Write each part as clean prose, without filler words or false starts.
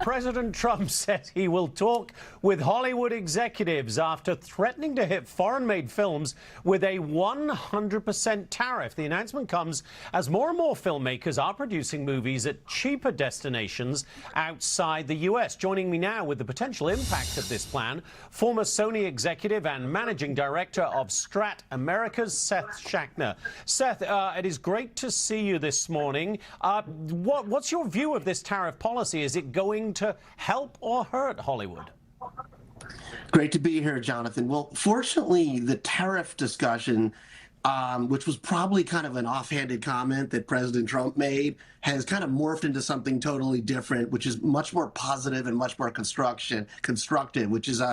President Trump says he will talk with Hollywood executives after threatening to hit foreign-made films with a 100% tariff. The announcement comes as more and more filmmakers are producing movies at cheaper destinations outside the U.S. Joining me now with the potential impact of this plan, former Sony executive and managing director of Strat Americas, Seth Schachner. Seth, it is great to see you this morning. What's your view of this tariff policy? Is it going to help or hurt Hollywood? Great to be here, Jonathan. Well, fortunately, the tariff discussion, which was probably kind of an offhanded comment that President Trump made, has kind of morphed into something totally different, which is much more positive and much more constructive, which is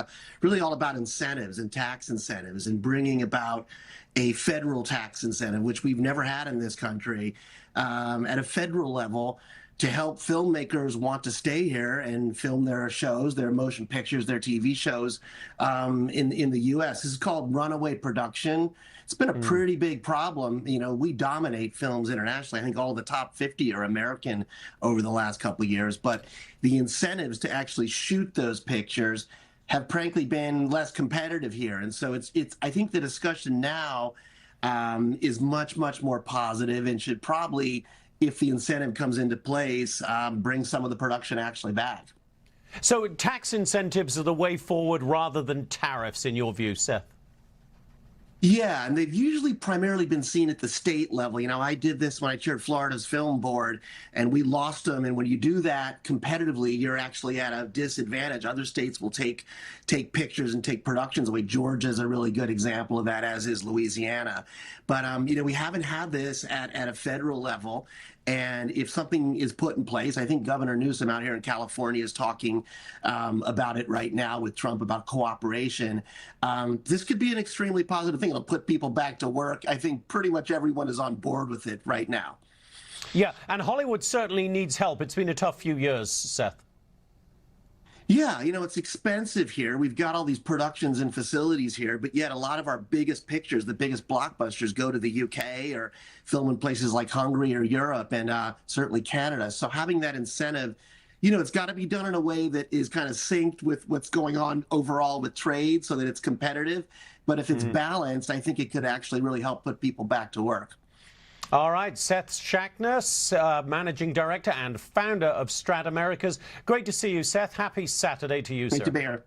really all about incentives and tax incentives and bringing about a federal tax incentive, which we've never had in this country, at a federal level, to help filmmakers want to stay here and film their shows, their motion pictures, their TV shows in the U.S. This is called runaway production. It's been a pretty big problem. You know, we dominate films internationally. I think all the top 50 are American over the last couple of years, but the incentives to actually shoot those pictures have frankly been less competitive here. And so I think the discussion now is much more positive and should probably, if the incentive comes into place, bring some of the production actually back. So tax incentives are the way forward rather than tariffs, in your view, Seth? Yeah, and they've usually primarily been seen at the state level. You know, I did this when I chaired Florida's film board, and we lost them. And when you do that competitively, you're actually at a disadvantage. Other states will take pictures and take productions away. Georgia's a really good example of that, as is Louisiana. But, you know, we haven't had this at a federal level. And if something is put in place, I think Governor Newsom out here in California is talking about it right now with Trump about cooperation. This could be an extremely positive thing. It'll put people back to work. I think pretty much everyone is on board with it right now. Yeah, and Hollywood certainly needs help. It's been a tough few years, Seth. Yeah, you know, it's expensive here. We've got all these productions and facilities here, but yet a lot of our biggest pictures, the biggest blockbusters, go to the UK or film in places like Hungary or Europe and certainly Canada. So having that incentive, you know, it's got to be done in a way that is kind of synced with what's going on overall with trade so that it's competitive. But if it's balanced, I think it could actually really help put people back to work. All right, Seth Schachner, managing director and founder of Strat Americas. Great to see you, Seth. Happy Saturday to you, sir. Great to be here.